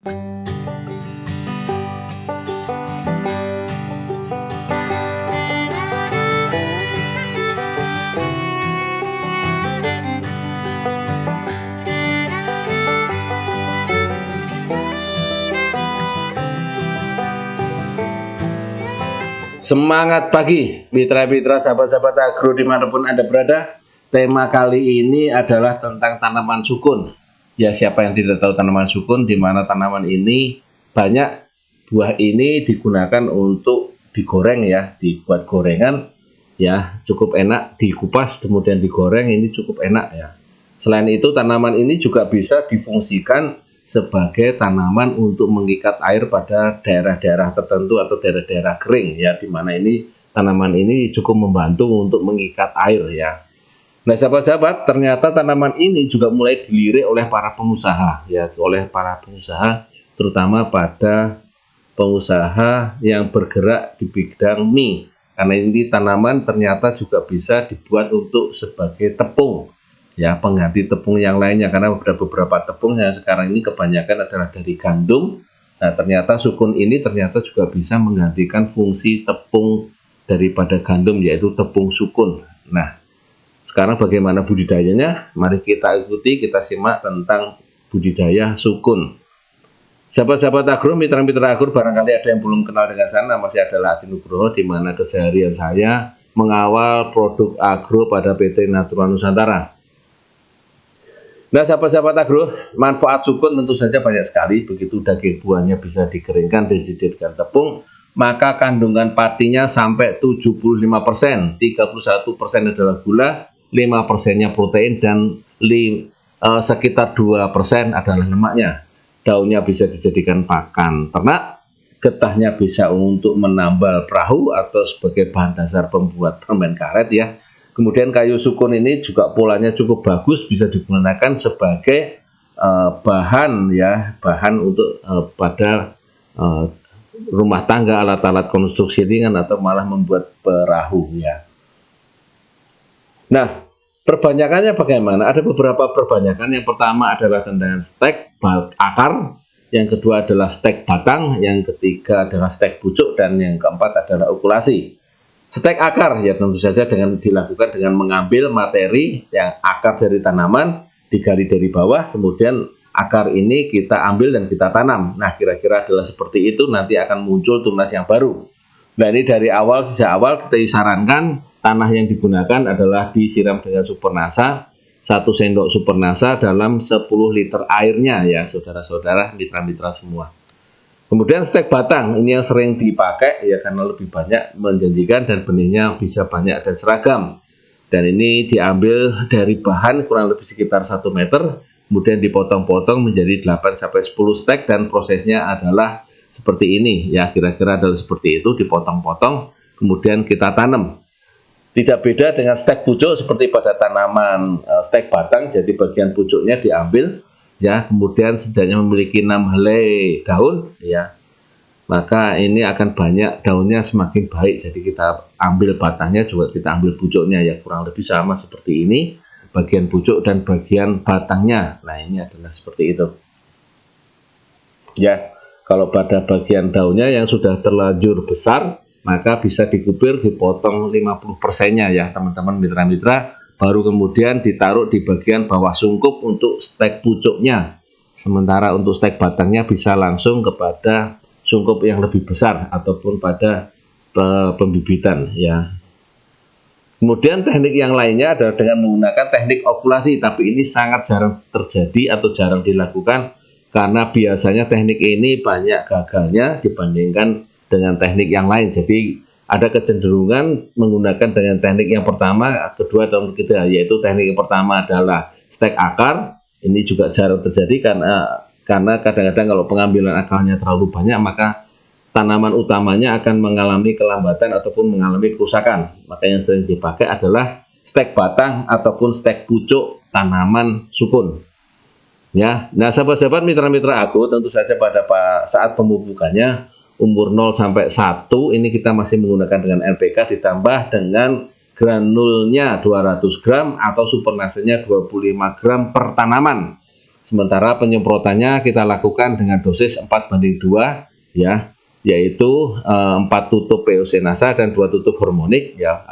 Semangat pagi, mitra-mitra sahabat-sahabat agro dimanapun Anda berada. Tema kali ini adalah tentang tanaman sukun. Ya, siapa yang tidak tahu tanaman sukun, di mana tanaman ini banyak buah ini digunakan untuk digoreng ya, dibuat gorengan ya, cukup enak, dikupas kemudian digoreng, ini cukup enak ya. Selain itu tanaman ini juga bisa difungsikan sebagai tanaman untuk mengikat air pada daerah-daerah tertentu atau daerah-daerah kering ya, di mana ini tanaman ini cukup membantu untuk mengikat air ya. Nah, sahabat-sahabat, ternyata tanaman ini juga mulai dilirik oleh para pengusaha ya, oleh para pengusaha terutama pada pengusaha yang bergerak di bidang mie, karena ini tanaman ternyata juga bisa dibuat untuk sebagai tepung ya, pengganti tepung yang lainnya, karena ada beberapa tepung yang sekarang ini kebanyakan adalah dari gandum. Nah, ternyata sukun ini ternyata juga bisa menggantikan fungsi tepung daripada gandum, yaitu tepung sukun. Nah, sekarang bagaimana budidayanya? Mari kita ikuti, kita simak tentang budidaya sukun. Sahabat-sahabat agro, mitra-mitra agro, barangkali ada yang belum kenal dengan saya, masih adalah Adi Nugroho, di mana keseharian saya mengawal produk agro pada PT Natura Nusantara. Nah, sahabat-sahabat agro, manfaat sukun tentu saja banyak sekali. Begitu daging buahnya bisa dikeringkan dan dijadikan tepung, maka kandungan patinya sampai 75%, 31% adalah gula, 5%-nya protein, dan sekitar 2% adalah lemaknya. Daunnya bisa dijadikan pakan ternak, getahnya bisa untuk menambal perahu atau sebagai bahan dasar pembuat permen karet ya. Kemudian kayu sukun ini juga polanya cukup bagus, bisa digunakan sebagai bahan ya, bahan untuk pada rumah tangga, alat-alat konstruksi ringan, atau malah membuat perahu ya. Nah, perbanyakannya bagaimana? Ada beberapa perbanyakan. Yang pertama adalah tentang stek akar, yang kedua adalah stek batang, yang ketiga adalah stek pucuk, dan yang keempat adalah okulasi. Stek akar ya tentu saja dengan dilakukan dengan mengambil materi yang akar dari tanaman, digali dari bawah, kemudian akar ini kita ambil dan kita tanam. Nah, kira-kira adalah seperti itu, nanti akan muncul tunas yang baru. Nah, ini dari awal, sejak awal kita disarankan tanah yang digunakan adalah disiram dengan supernasa, 1 sendok supernasa dalam 10 liter airnya ya, saudara-saudara, mitra-mitra semua. Kemudian stek batang, ini yang sering dipakai ya, karena lebih banyak menjanjikan dan benihnya bisa banyak dan seragam. Dan ini diambil dari bahan kurang lebih sekitar 1 meter, kemudian dipotong-potong menjadi 8-10 stek, dan prosesnya adalah seperti ini ya, kira-kira adalah seperti itu, dipotong-potong, kemudian kita tanam. Tidak beda dengan stek pucuk seperti pada tanaman stek batang, jadi bagian pucuknya diambil ya, kemudian setidaknya memiliki 6 helai daun ya, maka ini akan banyak daunnya, semakin baik. Jadi kita ambil batangnya, juga kita ambil pucuknya ya, kurang lebih sama seperti ini, bagian pucuk dan bagian batangnya. Nah, ini adalah seperti itu ya. Kalau pada bagian daunnya yang sudah terlanjur besar, maka bisa dikubir, dipotong 50%-nya ya teman-teman mitra-mitra, baru kemudian ditaruh di bagian bawah sungkup untuk stek pucuknya. Sementara untuk stek batangnya bisa langsung kepada sungkup yang lebih besar ataupun pada pembibitan ya. Kemudian teknik yang lainnya adalah dengan menggunakan teknik okulasi, tapi ini sangat jarang terjadi atau jarang dilakukan, karena biasanya teknik ini banyak gagalnya dibandingkan dengan teknik yang lain. Jadi ada kecenderungan menggunakan dengan teknik yang pertama, kedua, dan ketiga, yaitu teknik yang pertama adalah stek akar. Ini juga jarang terjadi karena kadang-kadang kalau pengambilan akarnya terlalu banyak, maka tanaman utamanya akan mengalami kelambatan ataupun mengalami kerusakan. Maka yang sering dipakai adalah stek batang ataupun stek pucuk tanaman sukun. Ya, nah sahabat-sahabat mitra-mitra aku, tentu saja pada saat pemupukannya umur 0 sampai 1 ini kita masih menggunakan dengan NPK ditambah dengan granulnya 200 gram atau supernasanya 25 gram per tanaman. Sementara penyemprotannya kita lakukan dengan dosis 4:2 ya, yaitu 4 tutup POC-Nasa dan 2 tutup hormonik ya.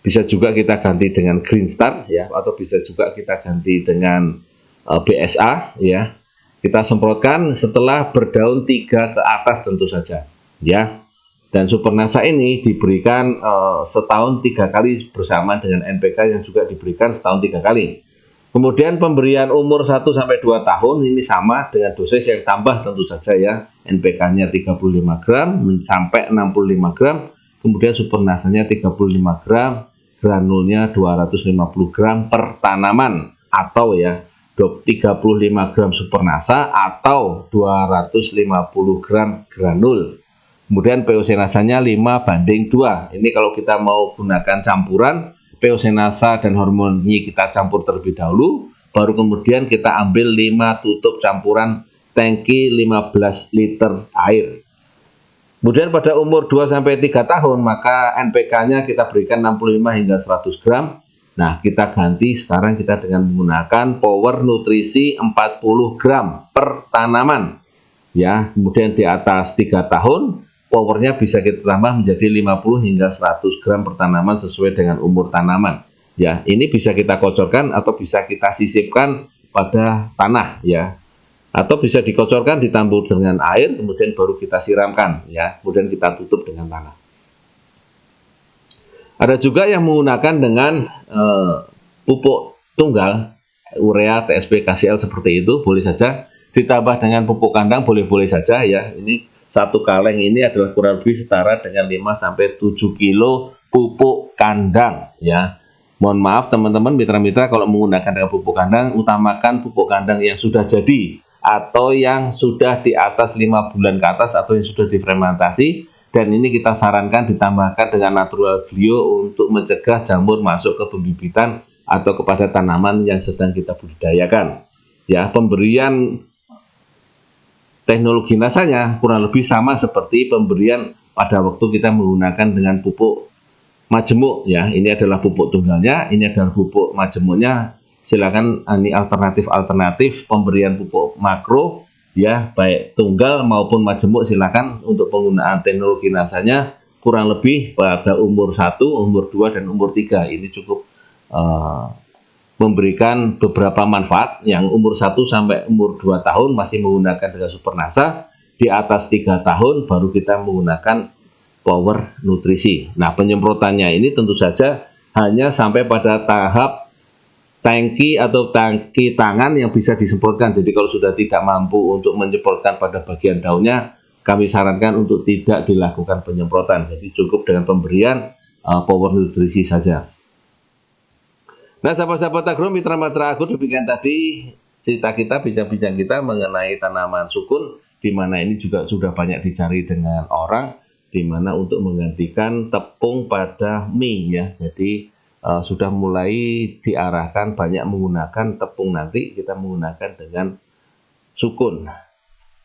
Bisa juga kita ganti dengan Green Star ya, atau bisa juga kita ganti dengan BSA ya. Kita semprotkan setelah berdaun 3 ke atas tentu saja ya. Dan Supernasa ini diberikan setahun 3 kali bersama dengan NPK yang juga diberikan setahun 3 kali. Kemudian pemberian umur 1 sampai 2 tahun ini sama dengan dosis yang tambah tentu saja ya. NPK-nya 35 gram sampai 65 gram. Kemudian Supernasanya 35 gram, granulnya 250 gram per tanaman, atau ya 35 gram Supernasa atau 250 gram granul. Kemudian POC-Nasanya 5:2. Ini kalau kita mau gunakan campuran, POC-Nasa dan hormonnya kita campur terlebih dahulu, baru kemudian kita ambil 5 tutup campuran tangki 15 liter air. Kemudian pada umur 2-3 tahun, maka NPK-nya kita berikan 65 hingga 100 gram. Nah, kita ganti sekarang kita dengan menggunakan Power Nutrisi 40 gram per tanaman. Ya, kemudian di atas 3 tahun, powernya bisa kita tambah menjadi 50 hingga 100 gram per tanaman sesuai dengan umur tanaman. Ya, ini bisa kita kocorkan atau bisa kita sisipkan pada tanah ya. Atau bisa dikocorkan ditambur dengan air kemudian baru kita siramkan ya. Kemudian kita tutup dengan tanah. Ada juga yang menggunakan dengan pupuk tunggal urea, TSP, KCl seperti itu, boleh saja. Ditambah dengan pupuk kandang boleh-boleh saja ya. Ini satu kaleng ini adalah kurang lebih setara dengan 5-7 kilo pupuk kandang ya. Mohon maaf teman-teman mitra-mitra, kalau menggunakan dengan pupuk kandang, utamakan pupuk kandang yang sudah jadi atau yang sudah di atas 5 bulan ke atas atau yang sudah difermentasi. Dan ini kita sarankan ditambahkan dengan natural glio untuk mencegah jamur masuk ke pembibitan atau kepada tanaman yang sedang kita budidayakan. Ya, pemberian teknologi nasanya kurang lebih sama seperti pemberian pada waktu kita menggunakan dengan pupuk majemuk ya. Ini adalah pupuk tunggalnya, ini adalah pupuk majemuknya. Silakan ini alternatif pemberian pupuk makro ya, baik tunggal maupun majemuk. Silakan untuk penggunaan teknologi nasanya kurang lebih pada umur 1, umur 2 dan umur 3 ini cukup memberikan beberapa manfaat. Yang umur 1 sampai umur 2 tahun masih menggunakan dengan Supernasa, di atas 3 tahun baru kita menggunakan Power Nutrisi. Nah, penyemprotannya ini tentu saja hanya sampai pada tahap tangki atau tangki tangan yang bisa disemprotkan. Jadi kalau sudah tidak mampu untuk menyemprotkan pada bagian daunnya, kami sarankan untuk tidak dilakukan penyemprotan. Jadi cukup dengan pemberian Power Nutrisi saja. Nah, sahabat-sahabat agro, mitra-mitra agro, demikian tadi cerita kita, bincang-bincang kita mengenai tanaman sukun, di mana ini juga sudah banyak dicari dengan orang, di mana untuk menggantikan tepung pada mie ya. Jadi sudah mulai diarahkan banyak menggunakan tepung, nanti kita menggunakan dengan sukun.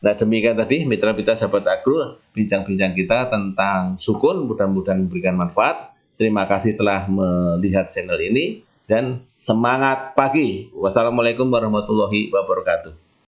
Nah, demikian tadi mitra-mitra sahabat agro, bincang-bincang kita tentang sukun, mudah-mudahan memberikan manfaat. Terima kasih telah melihat channel ini. Dan semangat pagi. Wassalamualaikum warahmatullahi wabarakatuh.